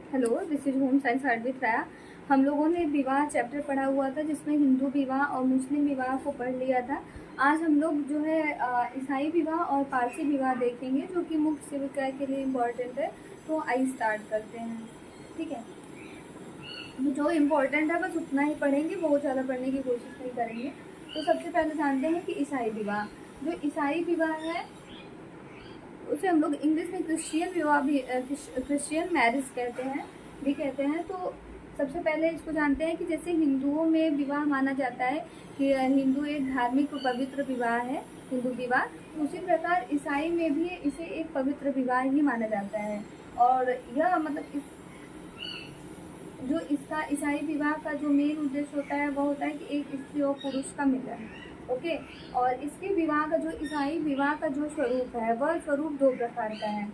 Hello, this is home science art with राया। हम लोगों ने विवाह चैप्टर पढ़ा हुआ था जिसमें हिंदू विवाह और मुस्लिम विवाह को पढ़ लिया था। आज हम लोग जो है ईसाई विवाह और पारसी विवाह देखेंगे जो कि मुख्य सेविका के लिए इम्पोर्टेंट है। तो आइए स्टार्ट करते हैं। ठीक है, जो इम्पोर्टेंट है बस उतना ही पढ़ेंगे, बहुत ज़्यादा पढ़ने की कोशिश नहीं करेंगे। तो सबसे पहले जानते हैं कि ईसाई विवाह, जो ईसाई विवाह है उसे हम लोग इंग्लिश में क्रिश्चियन विवाह भी क्रिश्चियन मैरिज कहते हैं भी कहते हैं। तो सबसे पहले इसको जानते हैं कि जैसे हिंदुओं में विवाह माना जाता है कि हिंदू एक धार्मिक पवित्र विवाह है, हिंदू विवाह, तो उसी प्रकार ईसाई में भी इसे एक पवित्र विवाह ही माना जाता है। और यह मतलब जो इसका ईसाई विवाह का जो मेन उद्देश्य होता है वह होता है कि एक स्त्री और पुरुष का मिलन। ओके, और इसके विवाह का जो ईसाई विवाह का जो स्वरूप है वह स्वरूप दो प्रकार का है।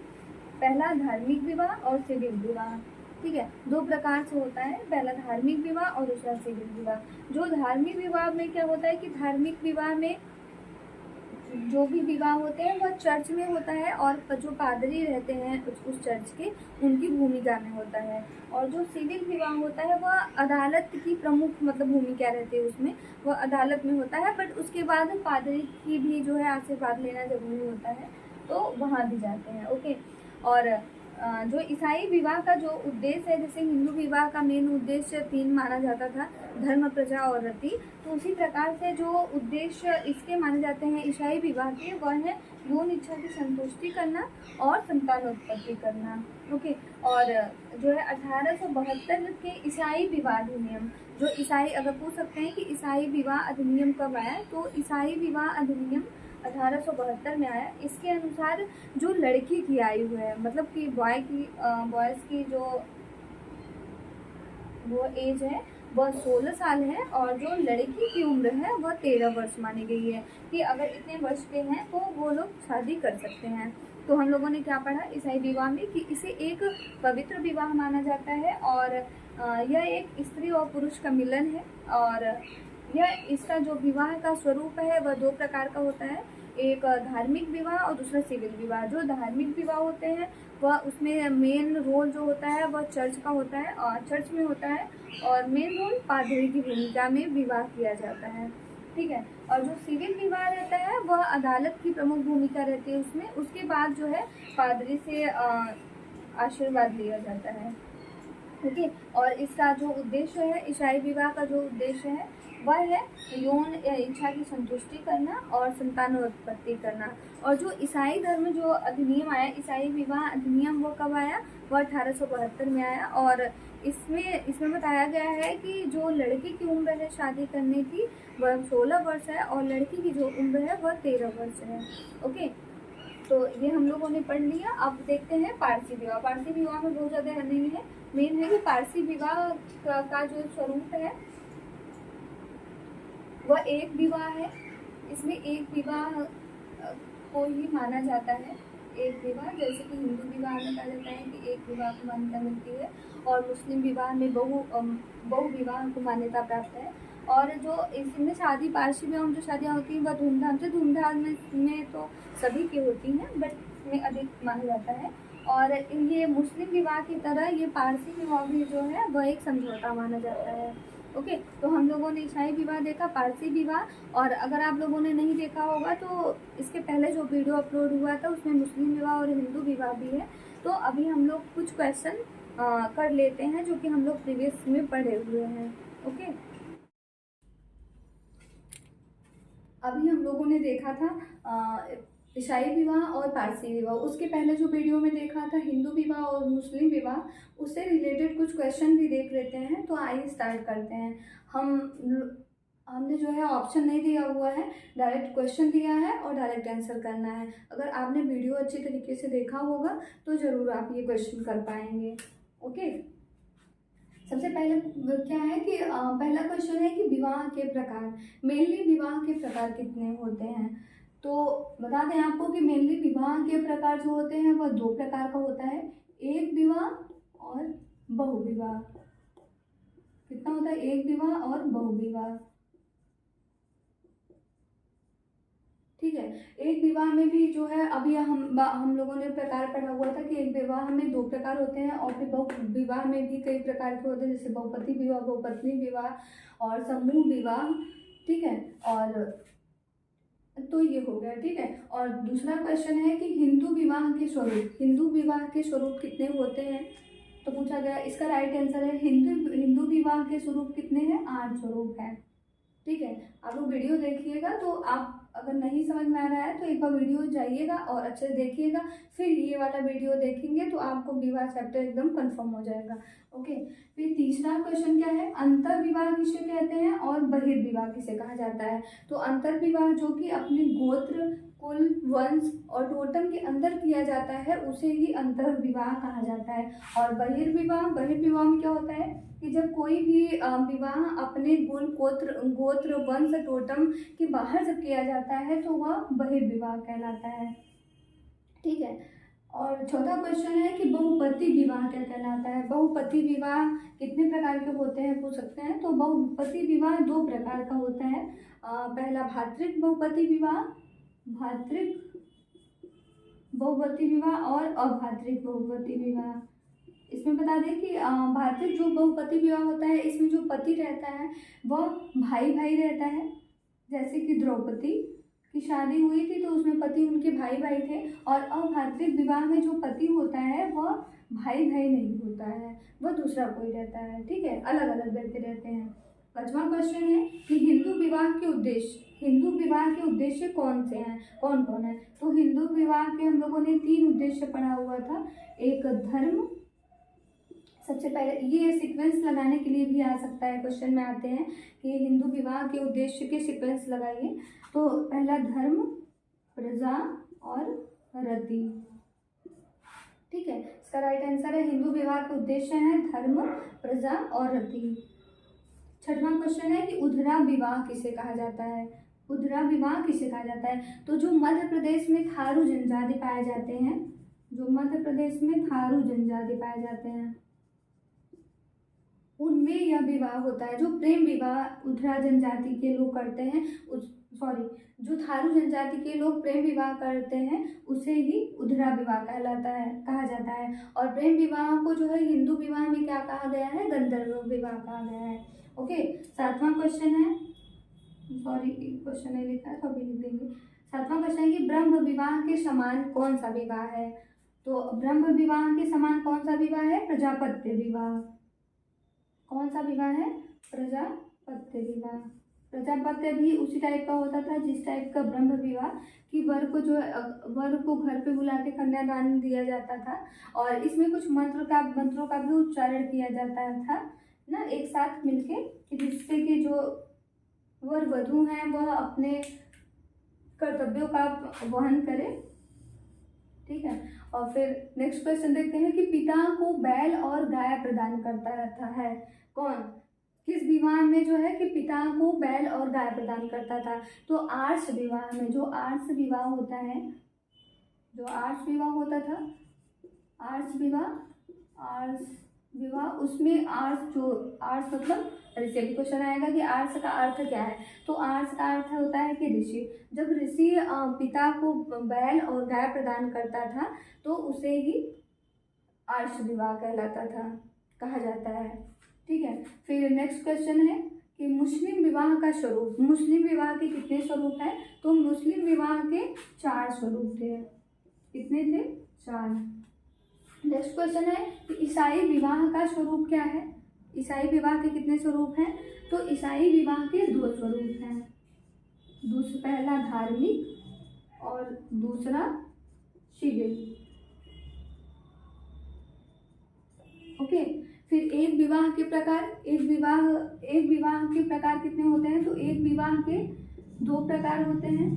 पहला धार्मिक विवाह और सिविल विवाह। ठीक है, दो प्रकार से होता है, पहला धार्मिक विवाह और दूसरा सिविल विवाह। जो धार्मिक विवाह में क्या होता है कि धार्मिक विवाह में जो भी विवाह होते हैं वह चर्च में होता है और जो पादरी रहते हैं उस चर्च के, उनकी भूमिका में होता है। और जो सिविल विवाह होता है वह अदालत की प्रमुख मतलब भूमिका रहती है, उसमें वह अदालत में होता है, बट उसके बाद पादरी की भी जो है आशीर्वाद लेना जरूरी होता है, तो वहाँ भी जाते हैं। ओके, और जो ईसाई विवाह का जो उद्देश्य है, जैसे हिंदू विवाह का मेन उद्देश्य तीन माना जाता था, धर्म, प्रजा और रति, तो उसी प्रकार से जो उद्देश्य इसके माने जाते हैं ईसाई विवाह के, वह है यौन इच्छा की संतुष्टि करना और संतानोत्पत्ति करना। ओके, और जो है 1872 के ईसाई विवाह अधिनियम, जो ईसाई अगर पूछ सकते हैं कि ईसाई विवाह अधिनियम कब आया, तो ईसाई विवाह अधिनियम 1872 में आया। इसके अनुसार जो लड़की की आयु है, मतलब कि बॉयज़ की जो वो एज है वह 16 साल है, और जो लड़की की उम्र है वह 13 वर्ष मानी गई है, कि अगर इतने वर्ष के हैं तो वो लोग शादी कर सकते हैं। तो हम लोगों ने क्या पढ़ा ईसाई विवाह में कि इसे एक पवित्र विवाह माना जाता है, और यह एक स्त्री और पुरुष का मिलन है। और यह इसका जो विवाह का स्वरूप है वह दो प्रकार का होता है, एक धार्मिक विवाह और दूसरा सिविल विवाह। जो धार्मिक विवाह होते हैं वह उसमें मेन रोल जो होता है वह चर्च का होता है, और चर्च में होता है, और मेन रोल पादरी की भूमिका में विवाह किया जाता है। ठीक है, और जो सिविल विवाह रहता है वह अदालत की प्रमुख भूमिका रहती है उसमें, उसके बाद जो है पादरी से आशीर्वाद लिया जाता है। ठीक है, और इसका जो उद्देश्य है, ईसाई विवाह का जो उद्देश्य है वह है यौन इच्छा की संतुष्टि करना और संतानोत्पत्ति करना। और जो ईसाई धर्म जो अधिनियम आया, ईसाई विवाह अधिनियम, वो कब आया, वो 1872 में आया। और इसमें बताया गया है कि जो लड़की की उम्र है शादी करने की वह 16 वर्ष है, और लड़की की जो उम्र है वह 13 वर्ष है। ओके, तो ये हम लोगों ने पढ़ लिया। अब देखते हैं पारसी विवाह। पारसी विवाह में बहुत ज़्यादा नहीं है, मेन है कि पारसी विवाह का जो स्वरूप है वह एक विवाह है। इसमें एक विवाह को ही माना जाता है, एक विवाह, जैसे कि हिंदू विवाह में कहा जाता है कि एक विवाह को मान्यता मिलती है, और मुस्लिम विवाह में बहु विवाह को मान्यता प्राप्त है। और जो इसमें शादी, पारसी विवाह में जो शादियाँ होती हैं वह धूमधाम में तो सभी की होती हैं, बट इसमें अधिक माना जाता है। और ये मुस्लिम विवाह की तरह ये पारसी विवाह भी जो है वह एक समझौता माना जाता है। ओके, तो हम लोगों ने ईसाई विवाह देखा, पारसी विवाह, और अगर आप लोगों ने नहीं देखा होगा तो इसके पहले जो वीडियो अपलोड हुआ था उसमें मुस्लिम विवाह और हिंदू विवाह भी है। तो अभी हम लोग कुछ क्वेश्चन कर लेते हैं जो कि हम लोग प्रीवियस में पढ़े हुए हैं। ओके, अभी हम लोगों ने देखा था ईसाई विवाह और पारसी विवाह। उसके पहले जो वीडियो में देखा था हिंदू विवाह और मुस्लिम विवाह, उससे रिलेटेड कुछ क्वेश्चन भी देख लेते हैं। तो आइए स्टार्ट करते हैं। हमने जो है ऑप्शन नहीं दिया हुआ है, डायरेक्ट क्वेश्चन दिया है और डायरेक्ट आंसर करना है। अगर आपने वीडियो अच्छी तरीके से देखा होगा तो ज़रूर आप ये क्वेश्चन कर पाएंगे। ओके, सबसे पहले क्या है कि पहला क्वेश्चन है कि विवाह के प्रकार, मेनली विवाह के प्रकार कितने होते हैं। तो बता दें आपको कि मेनली विवाह के प्रकार जो होते हैं वह दो प्रकार का होता है, एक विवाह और बहुविवाह। कितना होता है, एक विवाह और बहुविवाह। ठीक है। एक विवाह में भी जो है अभी हम लोगों ने प्रकार पढ़ा हुआ था कि एक विवाह में 2 प्रकार होते हैं और फिर बहु विवाह में भी कई प्रकार के होते हैं, जैसे बहुपति विवाह, बहुपत्नी विवाह और समूह विवाह। ठीक है, और तो ये हो गया। ठीक है, और दूसरा क्वेश्चन है कि हिंदू विवाह के स्वरूप, हिंदू विवाह के स्वरूप कितने होते हैं, तो पूछा गया। इसका राइट आंसर है हिंदू विवाह के स्वरूप कितने हैं, 8 स्वरूप है। ठीक है, आप लोग वीडियो देखिएगा, तो आप अगर नहीं समझ में आ रहा है तो एक बार वीडियो जाइएगा और अच्छे से देखिएगा, फिर ये वाला वीडियो देखेंगे तो आपको विवाह चैप्टर एकदम कंफर्म हो जाएगा। ओके, फिर तीसरा क्वेश्चन क्या है, अंतर विवाह किसे कहते हैं और बहिर्विवाह किसे कहा जाता है। तो अंतर विवाह जो कि अपने गोत्र, कुल, वंश और टोटम के अंदर किया जाता है उसे ही अंतर विवाह कहा जाता है। और बहिर्विवाह में क्या होता है कि जब कोई भी विवाह अपने गोत्र वंश टोटम के बाहर जब किया जाता है तो वह बहिर्विवाह कहलाता है। ठीक है, और चौथा क्वेश्चन है कि बहुपति विवाह क्या कहलाता है। बहुपति विवाह कितने प्रकार के होते हैं पूछ सकते हैं। तो बहुपति विवाह 2 प्रकार का होता है। पहला भातृक बहुपति विवाह और अभातृक बहुपति विवाह। इसमें बता दें कि भातृक जो बहुपति विवाह होता है इसमें जो पति रहता है वह भाई रहता है। जैसे कि द्रौपदी की शादी हुई थी तो उसमें पति उनके भाई थे। और अभातृक विवाह में जो पति होता है वह भाई नहीं होता है, वह दूसरा कोई रहता है। ठीक है, अलग अलग व्यक्ति रहते हैं। 5वां क्वेश्चन है कि हिंदू विवाह के उद्देश्य कौन से हैं, कौन कौन है। तो हिंदू विवाह के हम लोगों ने 3 उद्देश्य पढ़ा हुआ था। एक धर्म, सबसे पहले ये सीक्वेंस लगाने के लिए भी आ सकता है, क्वेश्चन में आते हैं कि हिंदू विवाह के उद्देश्य के सीक्वेंस लगाइए। तो पहला धर्म, प्रजा और रति। ठीक है, इसका राइट आंसर है हिंदू विवाह के उद्देश्य हैं धर्म, प्रजा और रति। 6वां क्वेश्चन है कि उधरा विवाह किसे कहा जाता है। उधरा विवाह किसे कहा जाता है। तो जो मध्य प्रदेश में थारू जनजाति पाए जाते हैं, उनमें यह विवाह होता है। जो प्रेम विवाह उधरा जनजाति के लोग करते हैं, जो थारू जनजाति के लोग प्रेम विवाह करते हैं उसे ही उधरा विवाह कहा जाता है। और प्रेम विवाह को जो है हिंदू विवाह में क्या कहा गया है, गंधर्व विवाह कहा गया है। ओके, 7वां क्वेश्चन है, क्वेश्चन नहीं लिखा है तो अभी लिख देंगे। 7वां क्वेश्चन है कि ब्रह्म विवाह के समान कौन सा विवाह है। तो ब्रह्म विवाह के समान कौन सा विवाह है, प्रजापत्य विवाह। कौन सा विवाह है, प्रजापत्य विवाह। प्रजापत्य भी उसी टाइप का होता था जिस टाइप का ब्रह्म विवाह, कि वर को घर पे बुला के कन्यादान दिया जाता था और इसमें कुछ मंत्रों का भी उच्चारण किया जाता था ना, एक साथ मिलके, कि जिससे कि जो वर वधू हैं वह अपने कर्तव्यों का वहन करे। ठीक है, और फिर नेक्स्ट क्वेश्चन देखते हैं कि पिता को बैल और गाय प्रदान करता रहता है कौन, किस विवाह में जो है कि पिता को बैल और गाय प्रदान करता था। तो आर्ष विवाह में, जो आर्ष विवाह होता था, उसमें आर्ष मतलब ऋषि। अभी क्वेश्चन आएगा कि आर्ष का अर्थ क्या है। तो आर्ष का अर्थ होता है कि ऋषि। जब ऋषि पिता को बैल और गाय प्रदान करता था तो उसे ही आर्ष विवाह कहा जाता है। ठीक है, फिर नेक्स्ट क्वेश्चन है कि मुस्लिम विवाह का स्वरूप। मुस्लिम विवाह के कितने स्वरूप हैं। तो मुस्लिम विवाह के 4 स्वरूप थे। कितने थे, 4। नेक्स्ट क्वेश्चन है कि ईसाई विवाह का स्वरूप क्या है। ईसाई विवाह के कितने स्वरूप हैं। तो ईसाई विवाह के 2 स्वरूप हैं। पहला धार्मिक और दूसरा सिविल। ओके, फिर एक विवाह के प्रकार कितने होते हैं। तो एक विवाह के 2 प्रकार होते हैं,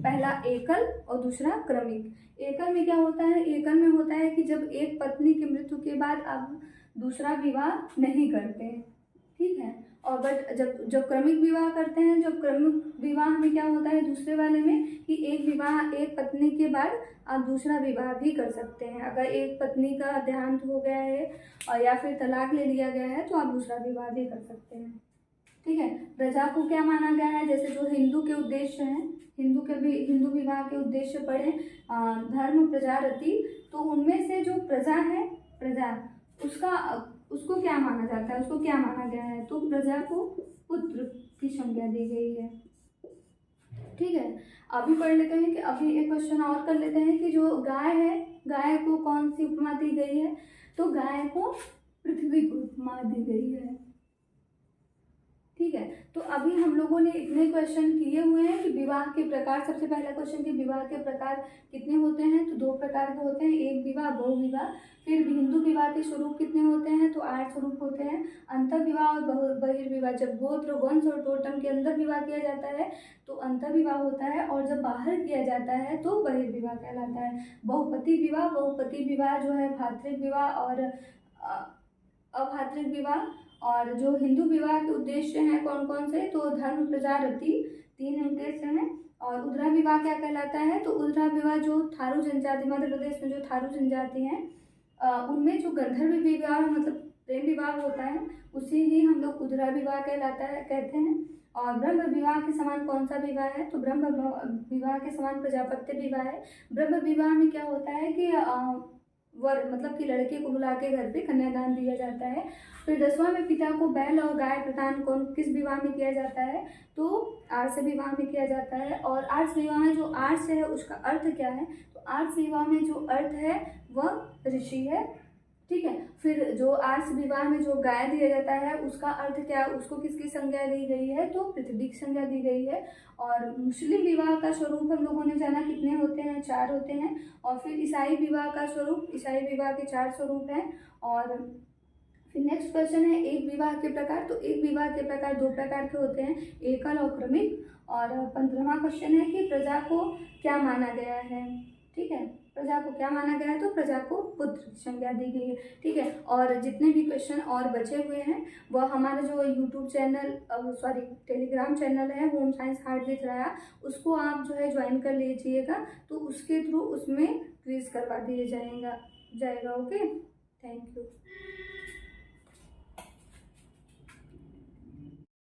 पहला एकल और दूसरा क्रमिक। एकल में क्या होता है, एकल में होता है कि जब एक पत्नी की मृत्यु के बाद अब दूसरा विवाह नहीं करते। ठीक है, और बट जब क्रमिक विवाह करते हैं, जब क्रमिक विवाह में क्या होता है दूसरे वाले में कि एक पत्नी के बाद आप दूसरा विवाह भी कर सकते हैं। अगर एक पत्नी का देहांत हो गया है और या फिर तलाक ले लिया गया है तो आप दूसरा विवाह भी कर सकते हैं। ठीक है। प्रजा को क्या माना गया है, जैसे जो हिंदू के उद्देश्य हैं, हिंदू विवाह के उद्देश्य पढ़े, धर्म, प्रजा, रति, तो उनमें से जो प्रजा है, प्रजा उसको क्या माना जाता है, उसको क्या माना गया है, तो प्रजा को पुत्र की संज्ञा दी गई है। ठीक है। अभी पढ़ लेते हैं कि अभी एक क्वेश्चन और कर लेते हैं कि जो गाय है, गाय को कौन सी उपमा दी गई है, तो गाय को पृथ्वी की उपमा दी गई है। ठीक है। तो अभी हम लोगों ने इतने क्वेश्चन किए हुए हैं कि विवाह के प्रकार, सबसे पहला क्वेश्चन कि विवाह के प्रकार कितने होते हैं, तो 2 प्रकार के होते हैं, एक विवाह, बहु विवाह। फिर हिंदू विवाह के स्वरूप कितने होते हैं, तो 8 स्वरूप होते हैं। अंतर्विवाह और बहिर्विवाह, जब गोत्र, वंश और टोटम के अंदर विवाह किया जाता है तो अंतर्विवाह होता है, और जब बाहर किया जाता है तो बहिर्विवाह कहलाता है। बहुपति विवाह जो है भातृक विवाह और अभातृक विवाह। और जो हिंदू विवाह के उद्देश्य हैं कौन कौन से, तो धर्म, प्रजा, रति, 3 उद्देश्य हैं। और उद्रा विवाह क्या कहलाता है, तो उद्रा विवाह जो थारू जनजाति, मध्य प्रदेश में जो थारू जनजाति है उनमें जो गंधर्व विवाह मतलब प्रेम विवाह होता है उसी ही हम लोग उद्रा विवाह कहते हैं। और ब्रह्म विवाह के समान कौन सा विवाह है, तो ब्रह्म विवाह के समान प्रजापत्य विवाह है। ब्रह्म विवाह में क्या होता है कि वर मतलब कि लड़के को बुला के घर पे कन्यादान दिया जाता है। फिर 10वां में पिता को बैल और गाय प्रदान कौन किस विवाह में किया जाता है, तो आर्ष विवाह में किया जाता है। और आर्ष विवाह में जो आर्ष है उसका अर्थ क्या है, तो आर्ष विवाह में जो अर्थ है वह ऋषि है। ठीक है। फिर जो आर्ष विवाह में जो गाय दिया जाता है उसका अर्थ क्या, उसको किसकी संज्ञा दी गई है, तो पृथ्वी की संज्ञा दी गई है। और मुस्लिम विवाह का स्वरूप हम लोगों ने जाना कितने होते हैं, 4 होते हैं। और फिर ईसाई विवाह का स्वरूप, ईसाई विवाह के 4 स्वरूप हैं। और फिर नेक्स्ट क्वेश्चन है एक विवाह के प्रकार, तो एक विवाह के प्रकार 2 प्रकार के होते हैं, एकल और क्रमिक। और 15वां क्वेश्चन है कि प्रजा को क्या माना गया है। ठीक है। प्रजा को क्या माना गया है, तो प्रजा को पुत्र की संज्ञा दी गई है। ठीक है। और जितने भी क्वेश्चन और बचे हुए हैं वह हमारा जो यूट्यूब चैनल टेलीग्राम चैनल है होम साइंस हार्ट विथ राया, उसको आप जो है ज्वाइन कर लीजिएगा, तो उसके थ्रू उसमें क्विज करवा दिया जाएगा। Okay, thank you.